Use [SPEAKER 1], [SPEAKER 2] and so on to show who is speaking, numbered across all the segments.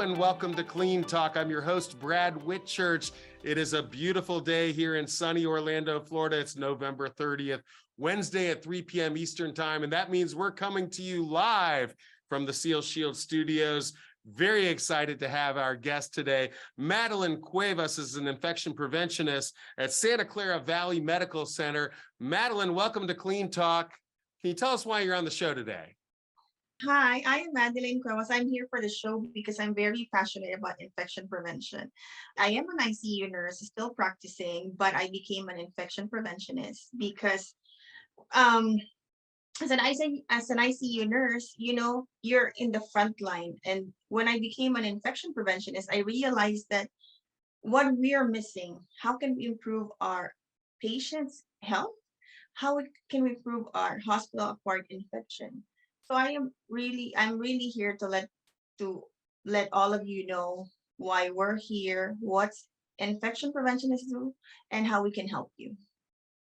[SPEAKER 1] everyone. Welcome to Clean Talk. I'm your host, Brad Whitchurch. It is a beautiful day here in sunny Orlando, Florida. It's November 30th, Wednesday at 3 p.m. Eastern Time, and that means we're coming to you live from the Seal Shield Studios. Very excited to have our guest today. Madelaine Cuevas is an infection preventionist at Santa Clara Valley Medical Center. Madelaine, welcome to Clean Talk. Can you tell us why you're on the show today?
[SPEAKER 2] Hi, I am Madelaine Cuevas. I'm here for the show because I'm very passionate about infection prevention. I am an ICU nurse, still practicing, but I became an infection preventionist because as an ICU nurse, you're in the front line. And when I became an infection preventionist, I realized that what we are missing, how can we improve our patients' health? Can we improve our hospital-acquired infection? So I'm really here to let all of you know why we're here, what infection preventionists do, and how we can help you.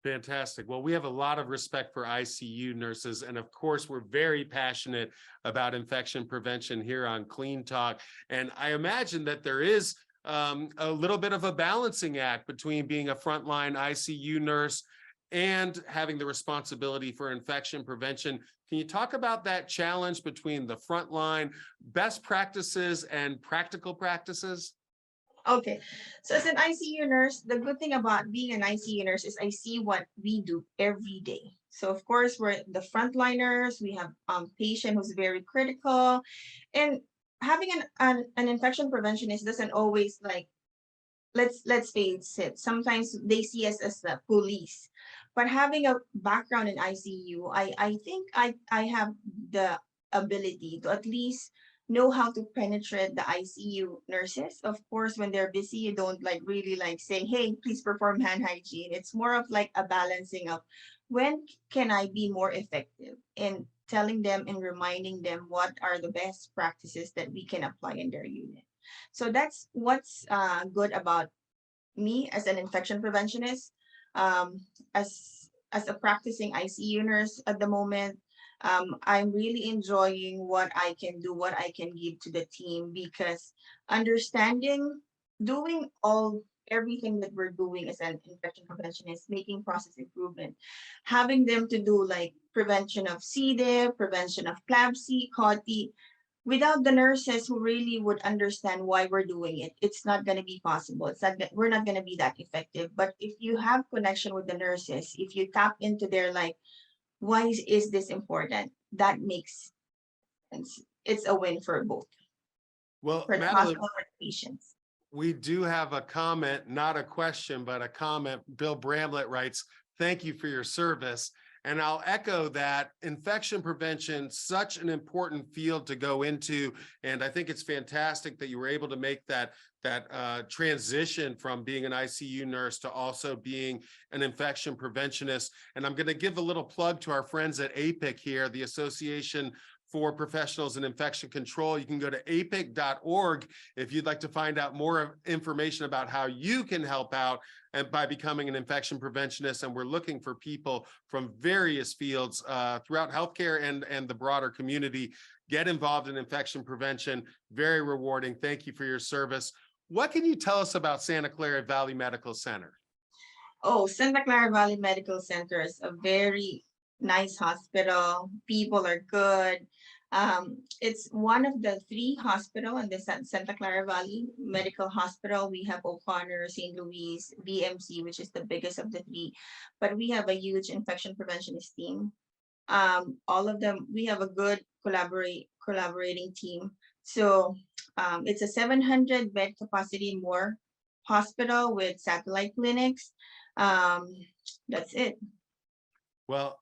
[SPEAKER 1] Fantastic. Well, we have a lot of respect for ICU nurses, and of course, we're very passionate about infection prevention here on Clean Talk. And I imagine that there is a little bit of a balancing act between being a frontline ICU nurse and having the responsibility for infection prevention. Can you talk about that challenge between the frontline best practices and practical practices?
[SPEAKER 2] Okay, so as an ICU nurse, the good thing about being an ICU nurse is I see what we do every day. So of course, we're the frontliners. We have patient who's very critical, and having an infection preventionist doesn't always like, let's face it, sometimes they see us as the police. But having a background in ICU, I think I have the ability to at least know how to penetrate the ICU nurses. Of course, when they're busy, you don't really saying, hey, please perform hand hygiene. It's more of like a balancing of when can I be more effective in telling them and reminding them what are the best practices that we can apply in their unit. So that's what's good about me as an infection preventionist. As a practicing ICU nurse at the moment, I'm really enjoying what I can do, what I can give to the team, because understanding, doing everything that we're doing as an infection preventionist, making process improvement, having them to do like prevention of C-Diff, prevention of CLABC, COTI, without the nurses who really would understand why we're doing it, it's not going to be possible. We're not going to be that effective. But if you have connection with the nurses, if you tap into their why is this important? That makes sense. It's a win for both.
[SPEAKER 1] Well,
[SPEAKER 2] for the hospital, for the patients.
[SPEAKER 1] We do have a comment, not a question, but a comment. Bill Bramlett writes, "Thank you for your service." And I'll echo that. Infection prevention, such an important field to go into. And I think it's fantastic that you were able to make that transition from being an ICU nurse to also being an infection preventionist. And I'm going to give a little plug to our friends at APIC here, the Association for Professionals in Infection Control. You can go to apic.org if you'd like to find out more information about how you can help out and by becoming an infection preventionist. And we're looking for people from various fields throughout healthcare and the broader community. Get involved in infection prevention. Very rewarding. Thank you for your service. What can you tell us about Santa Clara Valley Medical Center?
[SPEAKER 2] Oh, Santa Clara Valley Medical Center is a very nice hospital. People are good. It's one of the 3 hospitals in the Santa Clara Valley Medical Hospital. We have O'Connor, St. Louis, VMC, which is the biggest of the 3. But we have a huge infection preventionist team. All of them, we have a good collaborating team. So it's a 700 bed capacity more hospital with satellite clinics. That's it.
[SPEAKER 1] Well,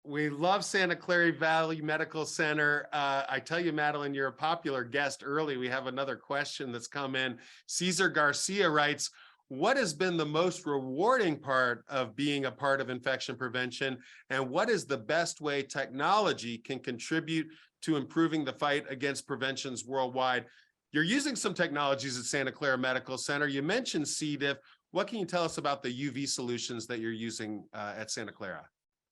[SPEAKER 1] we love Santa Clara Valley Medical Center. I tell you, Madelaine, you're a popular guest early. We have another question that's come in. Cesar Garcia writes, what has been the most rewarding part of being a part of infection prevention? And what is the best way technology can contribute to improving the fight against preventions worldwide? You're using some technologies at Santa Clara Medical Center. You mentioned C-Diff. What can you tell us about the UV solutions that you're using at Santa Clara?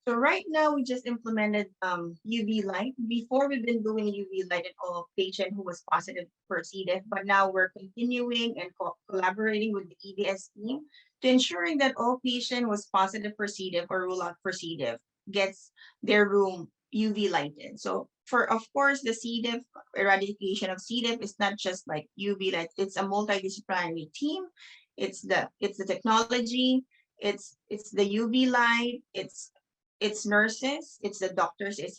[SPEAKER 2] So right now we just implemented UV light. Before we've been doing UV light in all patient who was positive for C-Diff, but now we're continuing and collaborating with the EDS team to ensuring that all patient was positive for C-Diff or rule out for C-Diff gets their room UV lighted. So for of course the C-Diff eradication of C-Diff is not just like UV light, it's a multidisciplinary team. It's the technology, it's the UV light, it's nurses, it's the doctors, it's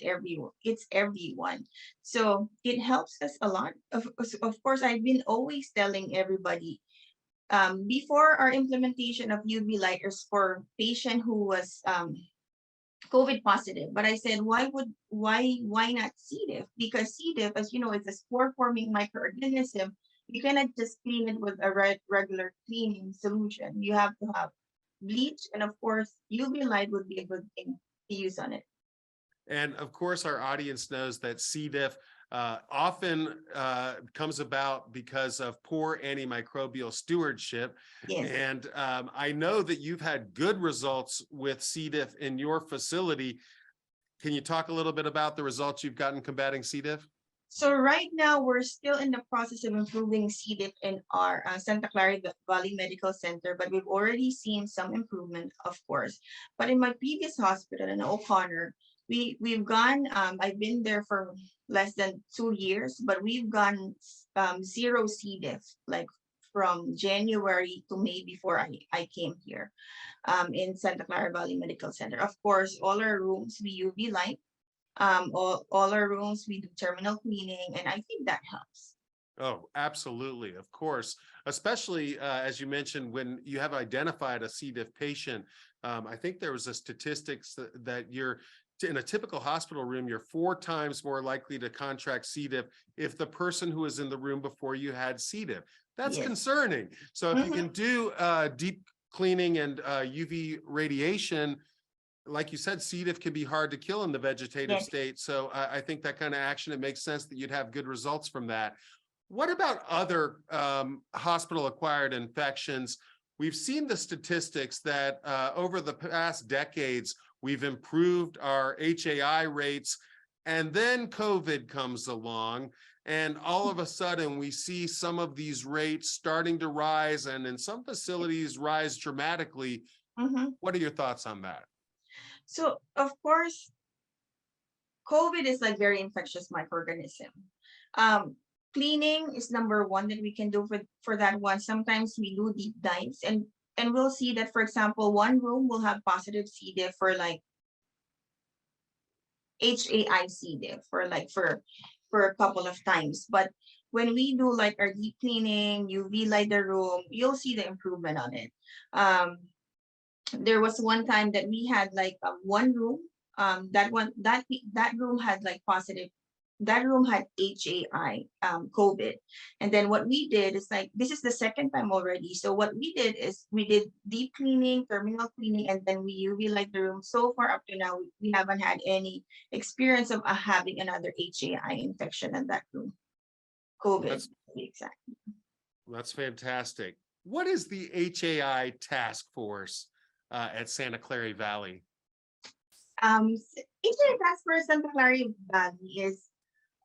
[SPEAKER 2] everyone. So it helps us a lot. Of course, I've been always telling everybody, before our implementation of UV light is for patient who was COVID positive. But I said, why not C. diff? Because C. diff, as you know, is a spore forming microorganism. You cannot just clean it with a regular cleaning solution. You have to have bleach, and of course, UV light would be a good thing to use on it.
[SPEAKER 1] And of course, our audience knows that C. diff often comes about because of poor antimicrobial stewardship.
[SPEAKER 2] Yes.
[SPEAKER 1] And I know that you've had good results with C. diff in your facility. Can you talk a little bit about the results you've gotten combating C. diff?
[SPEAKER 2] So right now, we're still in the process of improving C. diff in our Santa Clara Valley Medical Center, but we've already seen some improvement, of course. But in my previous hospital in O'Connor, we've gone, I've been there for less than 2 years, but we've gone zero C. diff, like from January to May before I came here in Santa Clara Valley Medical Center. Of course, all our rooms, we UV light. All our rooms, we do terminal cleaning, and I think that helps.
[SPEAKER 1] Oh, absolutely. Of course, especially as you mentioned, when you have identified a C. diff patient, I think there was a statistics that you're in a typical hospital room, you're 4 times more likely to contract C. diff if the person who was in the room before you had C. diff. That's
[SPEAKER 2] Yes.
[SPEAKER 1] concerning. So if you can do deep cleaning and UV radiation, like you said, C. diff can be hard to kill in the vegetative
[SPEAKER 2] Yes.
[SPEAKER 1] state. So I think that kind of action, it makes sense that you'd have good results from that. What about other hospital-acquired infections? We've seen the statistics that over the past decades, we've improved our HAI rates, and then COVID comes along, and all of a sudden we see some of these rates starting to rise, and in some facilities rise dramatically. What are your thoughts on that?
[SPEAKER 2] So of course, COVID is like very infectious microorganism. Cleaning is number one that we can do for that one. Sometimes we do deep dives, and we'll see that, for example, one room will have positive C. diff for like HAI C. diff for a couple of times. But when we do like our deep cleaning, UV light the room, you'll see the improvement on it. There was one time that we had like one room, that room had like positive, that room had HAI COVID. And then what we did is like, this is the second time already. So what we did is we did deep cleaning, terminal cleaning, and then we UV light the room. So far up to now, we haven't had any experience of having another HAI infection in that room. COVID, exactly.
[SPEAKER 1] That's fantastic. What is the HAI task force at Santa Clara Valley?
[SPEAKER 2] HAI task force Santa Clara Valley is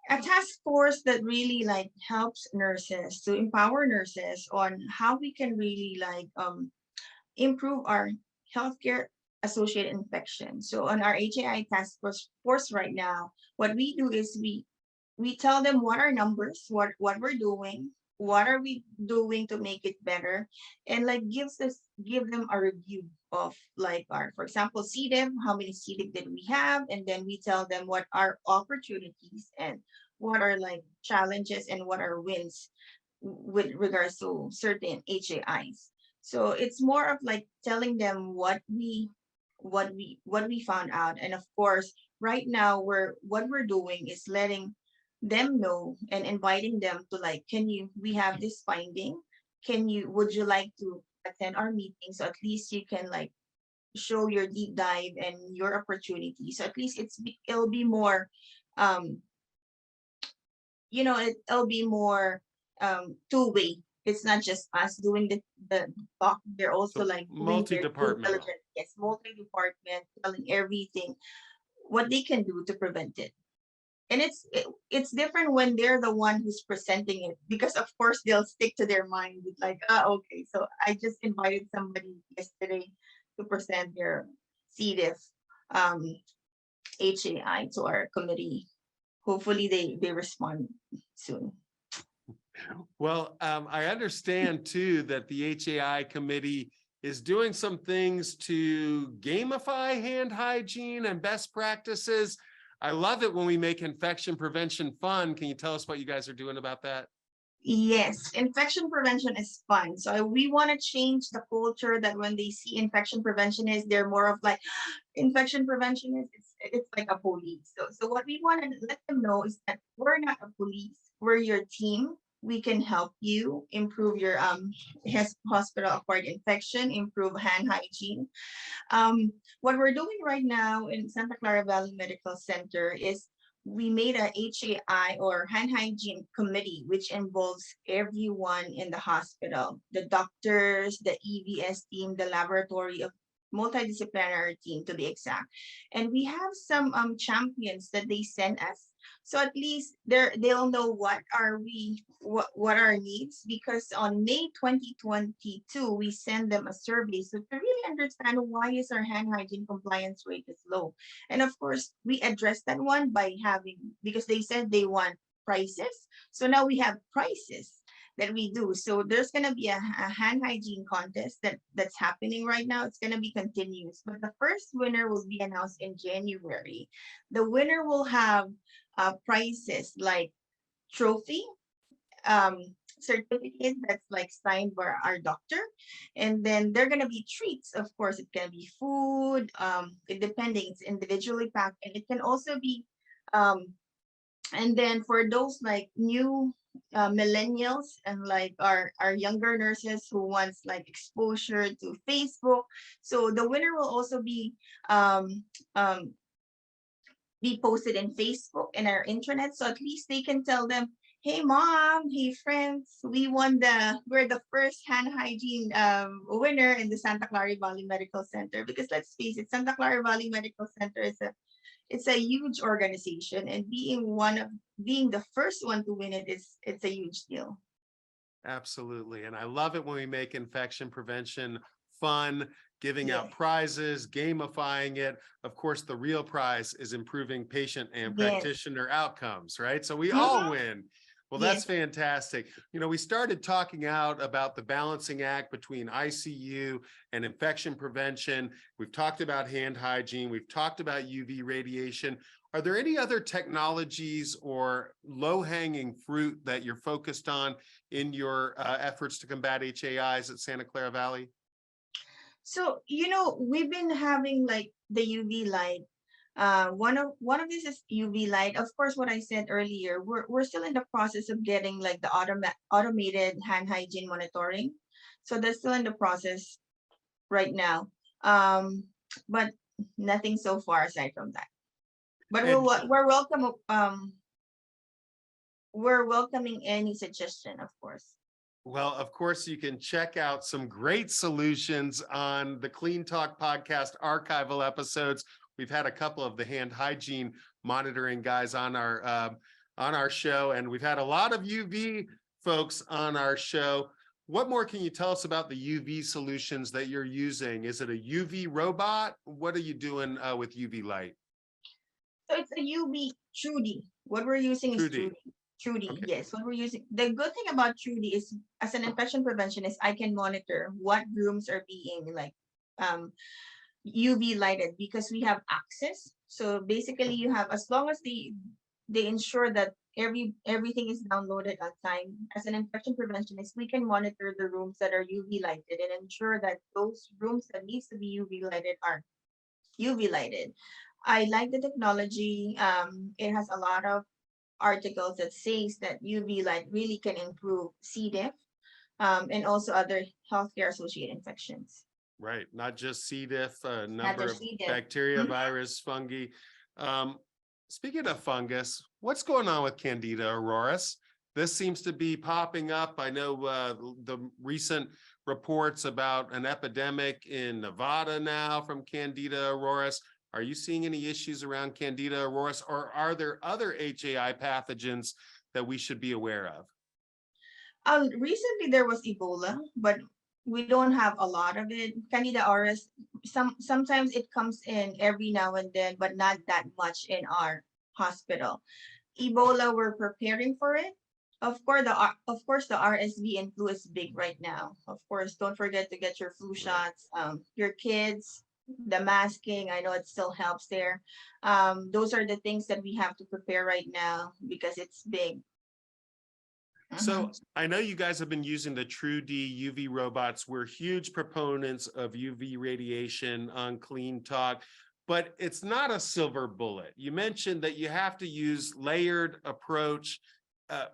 [SPEAKER 2] a task force that really like helps nurses to empower nurses on how we can really like improve our healthcare associated infections. So on our HAI task force right now, what we do is we tell them what our numbers, what we're doing, what are we doing to make it better, and like give them a review of like our, for example, C. diff, how many C. diff did we have, and then we tell them what are opportunities and what are like challenges and what are wins with regards to certain HAIs. So it's more of like telling them what we found out, and of course right now what we're doing is letting them know and inviting them to like, we have this finding, would you like to attend our meeting, so at least you can like show your deep dive and your opportunity. So at least it'll be more it'll be more two-way it's not just us doing the talk. They're also
[SPEAKER 1] So
[SPEAKER 2] like doing their due
[SPEAKER 1] multi-departmental.
[SPEAKER 2] diligence. Yes, multi-department, telling everything what they can do to prevent it. And it's different when they're the one who's presenting it, because of course they'll stick to their mind with like, okay, so I just invited somebody yesterday to present their C-Diff HAI to our committee. Hopefully they respond soon.
[SPEAKER 1] Well, I understand too that the HAI committee is doing some things to gamify hand hygiene and best practices. I love it when we make infection prevention fun. Can you tell us what you guys are doing about that?
[SPEAKER 2] Yes, infection prevention is fun. So we want to change the culture that when they see infection preventionists, they're more of like infection preventionists. It's like a police. So what we want to let them know is that we're not a police. We're your team. We can help you improve your hospital acquired infection, improve hand hygiene. What we're doing right now in Santa Clara Valley Medical Center is we made a HAI or hand hygiene committee, which involves everyone in the hospital, the doctors, the EVS team, the laboratory of multidisciplinary team to be exact. And we have some champions that they send us. So at least they'll know what are our needs, because on May 2022, we send them a survey. So to really understand why is our hand hygiene compliance rate is low. And of course, we address that one by having, because they said they want prices. So now we have prices that we do. So there's going to be a hand hygiene contest that's happening right now. It's going to be continuous, but the first winner will be announced in January. The winner will have prizes like trophy, certificate that's like signed by our doctor, and then they're gonna be treats. Of course, it can be food. It depending, it's individually packed, and it can also be. And then for those like new millennials and like our younger nurses who wants like exposure to Facebook, so the winner will also um, um, be posted in Facebook and our intranet. So at least they can tell them, hey mom, hey friends, we're the first hand hygiene winner in the Santa Clara Valley Medical Center. Because let's face it, Santa Clara Valley Medical Center is it's a huge organization, and being the first one to win it's a huge deal.
[SPEAKER 1] Absolutely. And I love it when we make infection prevention fun, giving out
[SPEAKER 2] Yes,
[SPEAKER 1] prizes, gamifying it. Of course, the real prize is improving patient and
[SPEAKER 2] yes,
[SPEAKER 1] practitioner outcomes, right? So we all
[SPEAKER 2] mhm,
[SPEAKER 1] win. Well, that's
[SPEAKER 2] yes,
[SPEAKER 1] fantastic. You know, we started talking out about the balancing act between ICU and infection prevention. We've talked about hand hygiene. We've talked about UV radiation. Are there any other technologies or low-hanging fruit that you're focused on in your efforts to combat HAIs at Santa Clara Valley?
[SPEAKER 2] So, we've been having like the UV light. One of this is UV light. Of course, what I said earlier, we're still in the process of getting like the automated hand hygiene monitoring. So that's still in the process right now. But nothing so far aside from that. But
[SPEAKER 1] And
[SPEAKER 2] we're welcoming any suggestion, of course.
[SPEAKER 1] well, of course, you can check out some great solutions on the Clean Talk podcast archival episodes. We've had a couple of the hand hygiene monitoring guys on our show, and we've had a lot of UV folks on our show. What more can you tell us about the UV solutions that you're using? Is it a UV robot? What are you doing with UV light?
[SPEAKER 2] So it's a UV Tru-D. What we're using is
[SPEAKER 1] Tru-D.
[SPEAKER 2] Tru-D. Tru-D,
[SPEAKER 1] Okay.
[SPEAKER 2] yes. What we're using. The good thing about Tru-D is, as an infection preventionist, I can monitor what rooms are being like UV lighted, because we have access. So basically, you have, as long as they ensure that everything is downloaded on time. As an infection preventionist, we can monitor the rooms that are UV lighted and ensure that those rooms that needs to be UV lighted are UV lighted. I like the technology. It has a lot of articles that says that UV light really can improve C-Diff, and also other healthcare associated infections.
[SPEAKER 1] Right, not just C-Diff, a
[SPEAKER 2] Not
[SPEAKER 1] number
[SPEAKER 2] just
[SPEAKER 1] of
[SPEAKER 2] C-Diff.
[SPEAKER 1] bacteria,
[SPEAKER 2] Mhm.
[SPEAKER 1] virus, fungi. Speaking of fungus, what's going on with Candida auroras? This seems to be popping up. I know the recent reports about an epidemic in Nevada now from Candida auroris. Are you seeing any issues around Candida auroris, or are there other HAI pathogens that we should be aware of?
[SPEAKER 2] Recently there was Ebola, but we don't have a lot of it. Candida auris, sometimes it comes in every now and then, but not that much in our hospital. Ebola, we're preparing for it. Of course, the RSV and flu is big right now. Of course, don't forget to get your flu shots. Your kids, the masking, I know it still helps there. Those are the things that we have to prepare right now because it's big.
[SPEAKER 1] So I know you guys have been using the Tru-D UV robots. We're huge proponents of UV radiation on Clean Talk, but it's not a silver bullet. You mentioned that you have to use layered approach,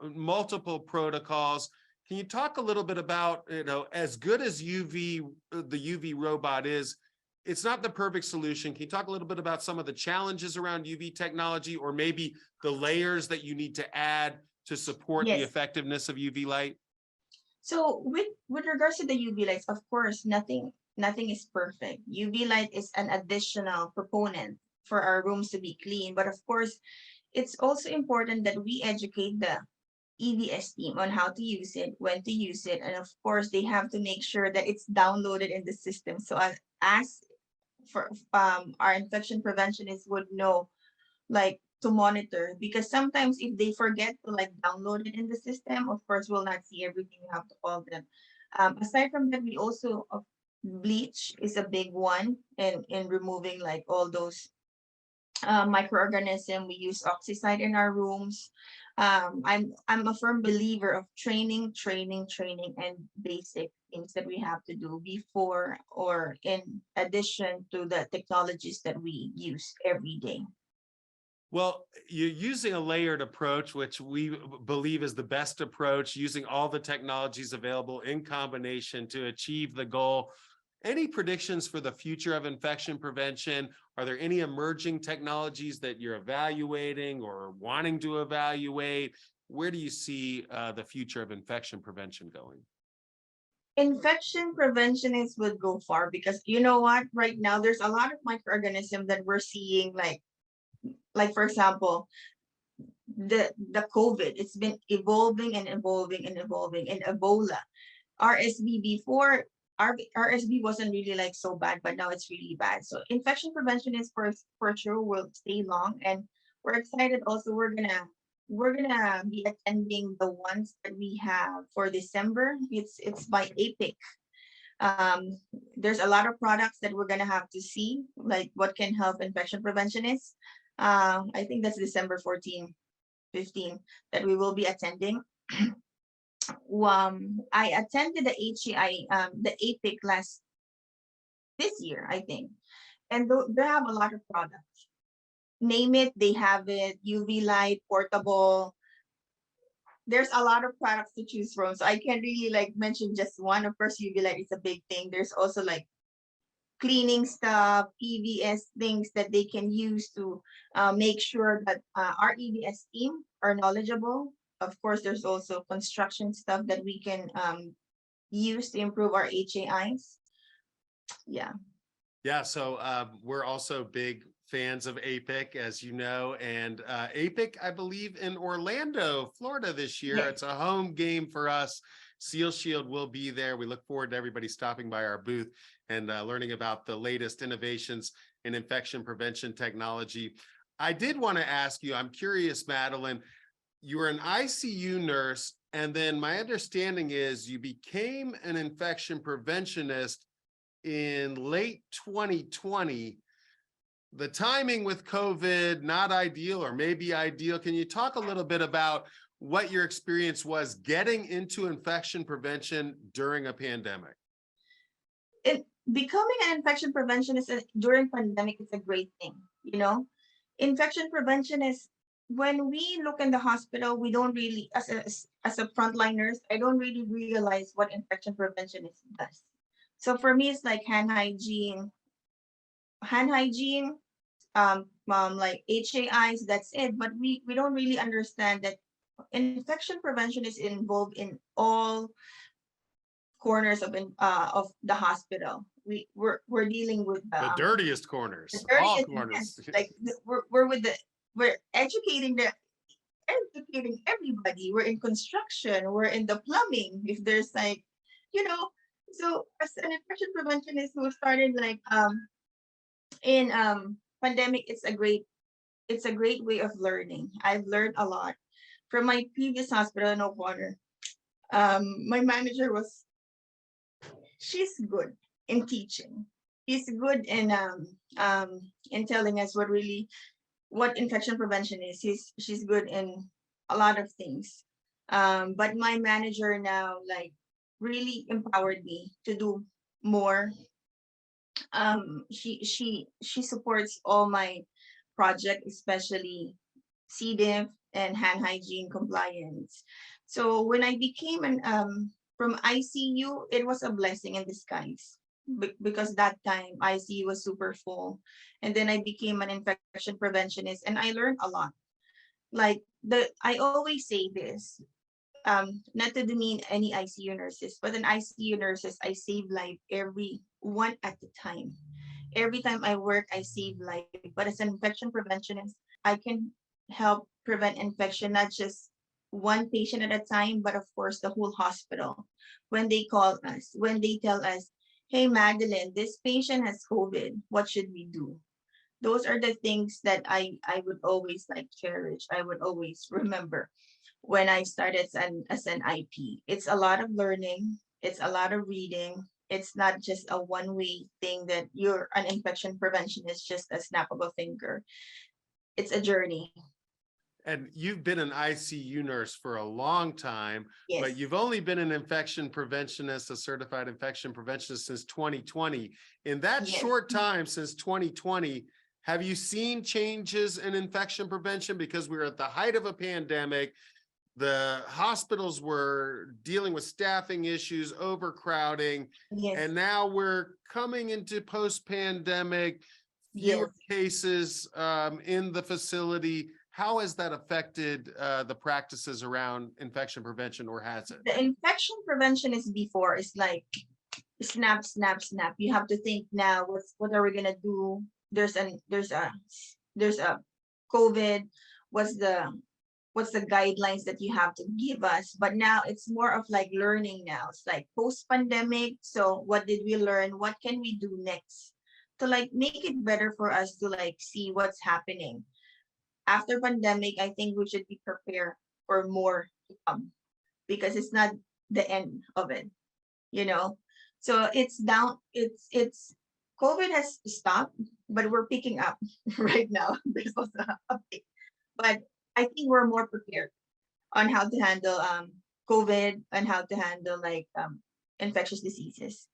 [SPEAKER 1] multiple protocols. Can you talk a little bit about, as good as the UV robot is, it's not the perfect solution. Can you talk a little bit about some of the challenges around UV technology, or maybe the layers that you need to add to support the
[SPEAKER 2] Yes.
[SPEAKER 1] effectiveness of UV light?
[SPEAKER 2] So with regards to the UV lights, of course, nothing is perfect. UV light is an additional proponent for our rooms to be clean. But of course, it's also important that we educate the EVS team on how to use it, when to use it, and of course, they have to make sure that it's downloaded in the system. So as for our infection preventionists would know, like, to monitor, because sometimes if they forget to like download it in the system, of course we'll not see everything. We have to call them. Aside from that, we also bleach is a big one in removing like all those microorganism. We use oxycide in our rooms. I'm a firm believer of training, and basic things that we have to do before or in addition to the technologies that we use every day.
[SPEAKER 1] Well, you're using a layered approach, which we believe is the best approach, using all the technologies available in combination to achieve the goal. Any predictions for the future of infection prevention? Are there any emerging technologies that you're evaluating or wanting to evaluate? Where do you see the future of infection prevention going?
[SPEAKER 2] Infection preventionists would go far because you know what? Right now, there's a lot of microorganisms that we're seeing, like for example, the COVID. It's been evolving and evolving and evolving. And Ebola, RSV before. RSV wasn't really like so bad, but now it's really bad. So infection prevention is for sure will stay long, and we're excited. Also, we're gonna be attending the ones that we have for December. It's by APIC. There's a lot of products that we're gonna have to see, like what can help infection preventionists. I think that's December 14, 15 that we will be attending. I attended the HAI, the APIC this year, I think, and they have a lot of products. Name it, they have it. UV light, portable. There's a lot of products to choose from, so I can't really like mention just one. Of course, UV light is a big thing. There's also like cleaning stuff, EVS things that they can use to make sure that our EVS team are knowledgeable. Of course, there's also construction stuff that we can use to improve our HAIs. Yeah.
[SPEAKER 1] Yeah, so we're also big fans of APIC, as you know, and APIC, I believe, in Orlando, Florida this year.
[SPEAKER 2] Yes.
[SPEAKER 1] It's a home game for us. Seal Shield will be there. We look forward to everybody stopping by our booth and learning about the latest innovations in infection prevention technology. I did want to ask you, I'm curious, Madelaine, you were an ICU nurse, and then my understanding is you became an infection preventionist in late 2020. The timing with COVID, not ideal or maybe ideal. Can you talk a little bit about what your experience was getting into infection prevention during a pandemic?
[SPEAKER 2] Becoming an infection preventionist during pandemic is a great thing. Infection prevention is, when we look in the hospital, we don't really, as a frontline nurse, I don't really realize what infection preventionist does. So for me, it's like hand hygiene, like HAIs, that's it. But we don't really understand that infection prevention is involved in all corners of the hospital. We're dealing with
[SPEAKER 1] The dirtiest corners,
[SPEAKER 2] the
[SPEAKER 1] all
[SPEAKER 2] dirtiest,
[SPEAKER 1] corners.
[SPEAKER 2] yes, like we're with the we're educating everybody. We're in construction, we're in the plumbing. If there's like, you know, so as an infection preventionist who started like in pandemic, it's a great way of learning. I've learned a lot from my previous hospital in O'Connor. My manager was she's good in teaching. She's good in telling us what infection prevention is. She's good in a lot of things. But my manager now like really empowered me to do more. She supports all my project, especially C-Diff and hand hygiene compliance. So when I became an from ICU, it was a blessing in disguise because that time ICU was super full, and then I became an infection preventionist, and I learned a lot. Like I always say this, not to demean any ICU nurses, but in ICU nurses, I save life every one at a time. Every time I work, I save life. But as an infection preventionist, I can help prevent infection, not just one patient at a time, but of course the whole hospital. When they call us, when they tell us, hey, Madelaine, this patient has COVID, what should we do? Those are the things that I would always like cherish. I would always remember when I started as an IP. It's a lot of learning. It's a lot of reading. It's not just a one-way thing that you're an infection prevention is just a snap of a finger. It's a journey.
[SPEAKER 1] And you've been an ICU nurse for a long time,
[SPEAKER 2] Yes.
[SPEAKER 1] but you've only been an infection preventionist, a certified infection preventionist since 2020. In that
[SPEAKER 2] Yes.
[SPEAKER 1] short time since 2020, have you seen changes in infection prevention? Because we were at the height of a pandemic. The hospitals were dealing with staffing issues, overcrowding,
[SPEAKER 2] Yes.
[SPEAKER 1] and now we're coming into post-pandemic, fewer cases in the facility. How has that affected the practices around infection prevention, or has it?
[SPEAKER 2] The infection prevention is before is like snap, snap, snap. You have to think now, what are we gonna do? There's a COVID. What's the guidelines that you have to give us? But now it's more of like learning now. It's like post-pandemic. So what did we learn? What can we do next to like make it better for us to like see what's happening? After pandemic, I think we should be prepared for more to come because it's not the end of it, you know? So it's down, it's COVID has stopped, but we're picking up right now. This was a big, but I think we're more prepared on how to handle COVID and how to handle like infectious diseases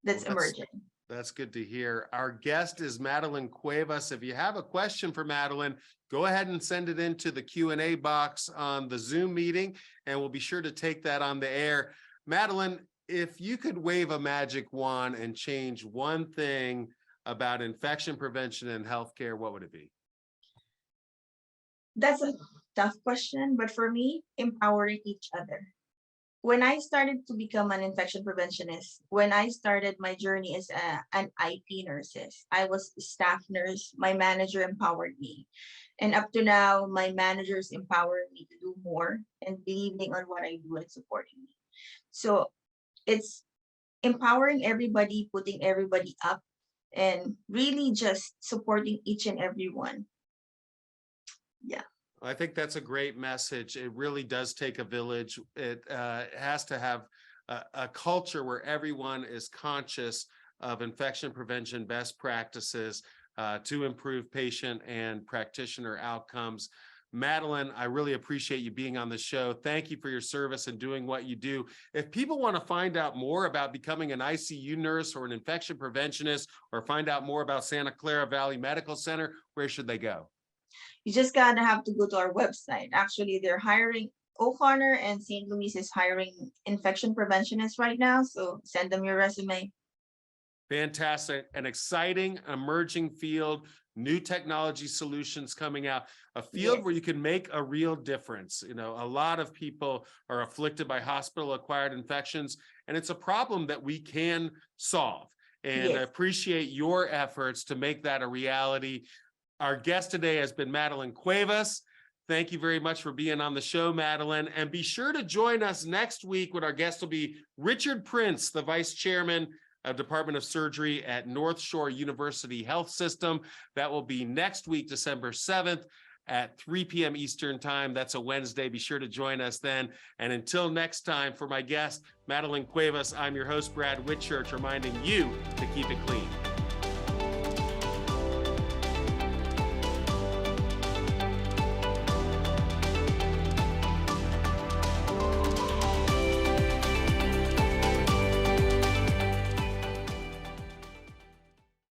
[SPEAKER 2] that's emerging.
[SPEAKER 1] That's good to hear. Our guest is Madelaine Cuevas. If you have a question for Madelaine, go ahead and send it into the Q&A box on the Zoom meeting, and we'll be sure to take that on the air. Madelaine, if you could wave a magic wand and change one thing about infection prevention and healthcare, what would it be?
[SPEAKER 2] That's a tough question, but for me, empowering each other. When I started to become an infection preventionist, when I started my journey as an IP nurse, I was a staff nurse. My manager empowered me. And up to now, my managers empower me to do more and believing on what I do and supporting me. So it's empowering everybody, putting everybody up, and really just supporting each and every one. Yeah.
[SPEAKER 1] I think that's a great message. It really does take a village. It has to have a culture where everyone is conscious of infection prevention best practices to improve patient and practitioner outcomes. Madelaine, I really appreciate you being on the show. Thank you for your service and doing what you do. If people want to find out more about becoming an ICU nurse or an infection preventionist, or find out more about Santa Clara Valley Medical Center, where should they go?
[SPEAKER 2] You just gotta have to go to our website. Actually, they're hiring. O'Connor and St. Louis is hiring infection preventionists right now. So send them your resume.
[SPEAKER 1] Fantastic. An exciting emerging field, new technology solutions coming out, a field
[SPEAKER 2] Yes.
[SPEAKER 1] where you can make a real difference. You know, a lot of people are afflicted by hospital-acquired infections, and it's a problem that we can solve. And I
[SPEAKER 2] Yes.
[SPEAKER 1] appreciate your efforts to make that a reality. Our guest today has been Madelaine Cuevas. Thank you very much for being on the show, Madelaine. And be sure to join us next week when our guest will be Richard Prince, the Vice Chairman of Department of Surgery at North Shore University Health System. That will be next week, December 7th at 3 p.m. Eastern Time. That's a Wednesday. Be sure to join us then. And until next time, for my guest, Madelaine Cuevas, I'm your host, Brad Whitchurch, reminding you to keep it clean.